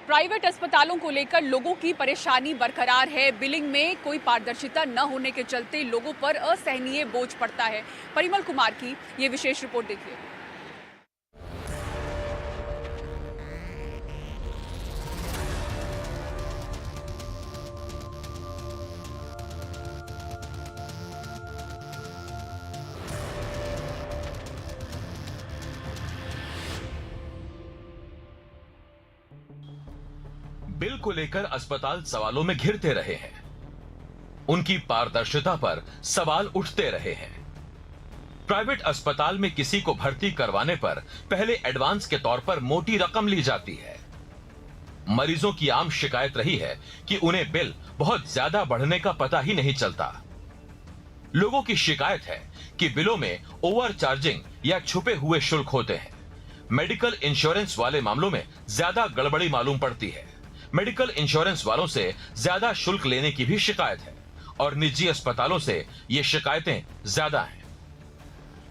Private अस्पतालों को लेकर लोगों की परेशानी बरकरार है। बिलिंग में कोई पारदर्शिता न होने के चलते लोगों पर असहनीय बोझ पड़ता है। परिमल कुमार की ये विशेष रिपोर्ट देखिए। बिल को लेकर अस्पताल सवालों में घिरते रहे हैं। उनकी पारदर्शिता पर सवाल उठते रहे हैं। प्राइवेट अस्पताल में किसी को भर्ती करवाने पर पहले एडवांस के तौर पर मोटी रकम ली जाती है। मरीजों की आम शिकायत रही है कि उन्हें बिल बहुत ज्यादा बढ़ने का पता ही नहीं चलता। लोगों की शिकायत है कि बिलों में ओवर चार्जिंग या छुपे हुए शुल्क होते हैं। मेडिकल इंश्योरेंस वाले मामलों में ज्यादा गड़बड़ी मालूम पड़ती है। मेडिकल इंश्योरेंस वालों से ज्यादा शुल्क लेने की भी शिकायत है और निजी अस्पतालों से ये शिकायतें ज्यादा हैं।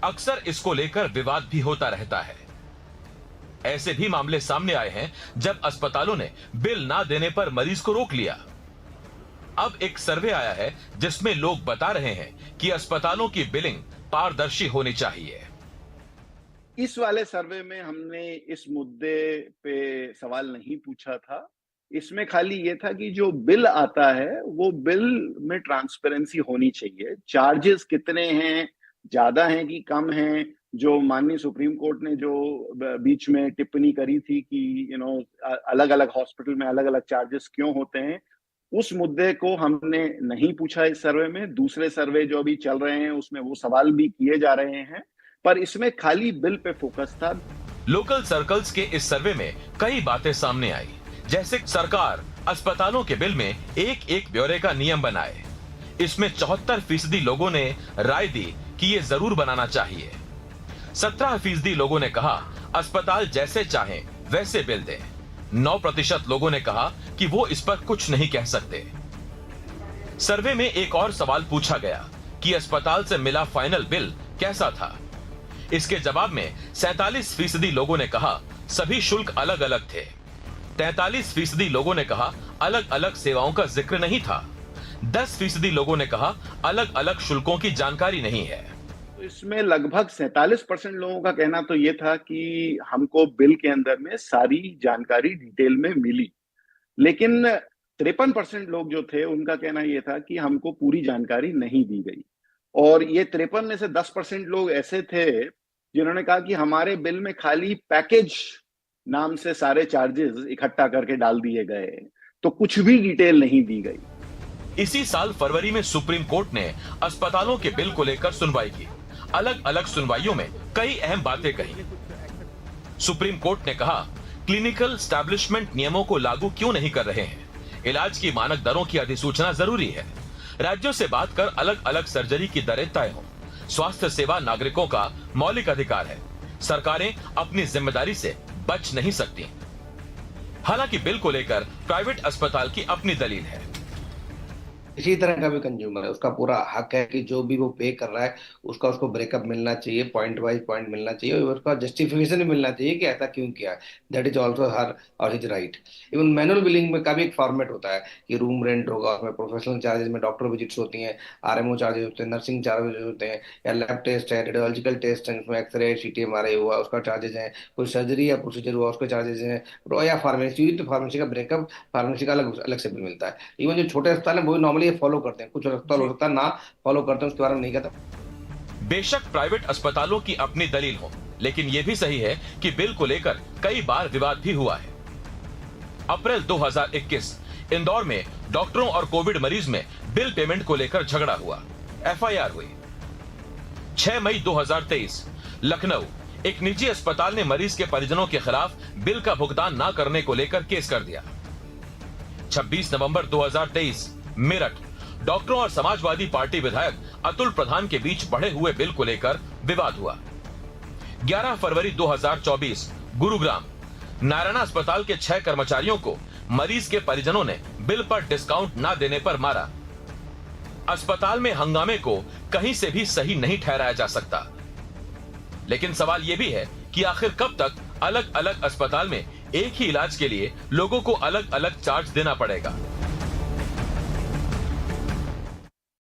अक्सर इसको लेकर विवाद भी होता रहता है। ऐसे भी मामले सामने आए हैं जब अस्पतालों ने बिल ना देने पर मरीज को रोक लिया। अब एक सर्वे आया है जिसमें लोग बता रहे हैं कि अस्पतालों की बिलिंग पारदर्शी होनी चाहिए। इस वाले सर्वे में हमने इस मुद्दे पे सवाल नहीं पूछा था। इसमें खाली ये था कि जो बिल आता है वो बिल में ट्रांसपेरेंसी होनी चाहिए। चार्जेस कितने हैं, ज्यादा हैं कि कम हैं, जो माननीय सुप्रीम कोर्ट ने जो बीच में टिप्पणी करी थी कि अलग अलग हॉस्पिटल में अलग अलग चार्जेस क्यों होते हैं, उस मुद्दे को हमने नहीं पूछा इस सर्वे में। दूसरे सर्वे जो अभी चल रहे हैं उसमें वो सवाल भी किए जा रहे हैं, पर इसमें खाली बिल पे फोकस था। लोकल सर्कल्स के इस सर्वे में कई बातें सामने आई, जैसे सरकार अस्पतालों के बिल में एक एक ब्यौरे का नियम बनाए। इसमें 74% लोगों ने राय दी कि ये जरूर बनाना चाहिए। 17% लोगों ने कहा अस्पताल जैसे चाहें वैसे बिल दें। 9% लोगों ने कहा कि वो इस पर कुछ नहीं कह सकते। सर्वे में एक और सवाल पूछा गया कि अस्पताल से मिला फाइनल बिल कैसा था। इसके जवाब में 47% लोगों ने कहा सभी शुल्क अलग अलग थे। 43% लोगों ने कहा अलग अलग सेवाओं का जिक्र नहीं था। 10% लोगों ने कहा अलग अलग शुल्कों की जानकारी नहीं है। तो इसमें लगभग 47% लोगों का कहना तो ये था कि हमको बिल के अंदर में सारी जानकारी डिटेल में मिली, लेकिन 53% लोग जो थे उनका कहना ये था कि हमको पूरी जानकारी नहीं दी गई। और ये 53 में से 10% लोग ऐसे थे जिन्होंने कहा कि हमारे बिल में खाली पैकेज नाम से सारे चार्जेस इकट्ठा करके डाल दिए गए, तो कुछ भी डिटेल नहीं दी गई। इसी साल फरवरी में सुप्रीम कोर्ट ने अस्पतालों के बिल को लेकर सुनवाई की। अलग अलग सुनवाइयों में कई अहम बातें कही। सुप्रीम कोर्ट ने कहा क्लिनिकल एस्टैब्लिशमेंट नियमों को लागू क्यों नहीं कर रहे हैं। इलाज की मानक दरों की अधिसूचना जरूरी है। राज्यों से बात कर अलग अलग सर्जरी की दरें तय हों। स्वास्थ्य सेवा नागरिकों का मौलिक अधिकार है। सरकारें अपनी जिम्मेदारी से बच नहीं सकती। हालांकि बिल को लेकर प्राइवेट अस्पताल की अपनी दलील है। इसी तरह का भी कंज्यूमर है, उसका पूरा हक है कि जो भी वो पे कर रहा है उसको ब्रेकअप मिलना चाहिए, पॉइंट वाइज पॉइंट मिलना चाहिए और उसका जस्टिफिकेशन भी मिलना चाहिए कि ऐसा क्यों किया है। दैट इज ऑल्सो हर और his right. Even manual billing में का भी एक फॉर्मेट होता है कि रूम रेंट होगा, उसमें प्रोफेशनल चार्जेस में डॉक्टर विजिट्स होती हैं, आरएमओ चार्जेस होते हैं, नर्सिंग चार्जेस होते हैं, या लैब टेस्ट है, रेडियोलॉजिकल टेस्ट है, उसमें एक्सरे सीटी एमआरआई हुआ उसका चार्जेस है, कोई सर्जरी या प्रोसीजर हुआ उसके चार्जेस हैं, या फार्मेसी तो फार्मेसी का ब्रेकअप, फार्मेसी का अलग अलग से बिल मिलता है। इवन जो छोटे अस्पताल है वो नॉर्मली फॉलो करते हैं, कुछ अस्पताल हो सकता है ना फॉलो करते हैं, उसके बारे में नहीं कहता। बेशक प्राइवेट अस्पतालों की अपनी दलील हो, लेकिन यह भी सही है कि बिल को लेकर कई बार विवाद भी हुआ है। अप्रैल 2021 इंदौर में डॉक्टरों और कोविड मरीज में बिल पेमेंट को लेकर झगड़ा हुआ। एफआईआर हुई। 6 मई 2023 लखनऊ एक निजी अस्पताल ने मरीज के परिजनों के खिलाफ बिल का भुगतान न करने को लेकर केस कर दिया। 26 नवंबर 2023 मेरठ डॉक्टरों और समाजवादी पार्टी विधायक अतुल प्रधान के बीच बढ़े हुए बिल को लेकर विवाद हुआ। 11 फरवरी 2024 गुरुग्राम नारायणा अस्पताल के 6 कर्मचारियों को मरीज के परिजनों ने बिल पर डिस्काउंट न देने पर मारा। अस्पताल में हंगामे को कहीं से भी सही नहीं ठहराया जा सकता, लेकिन सवाल यह भी है कि आखिर कब तक अलग अलग अस्पताल में एक ही इलाज के लिए लोगों को अलग अलग चार्ज देना पड़ेगा।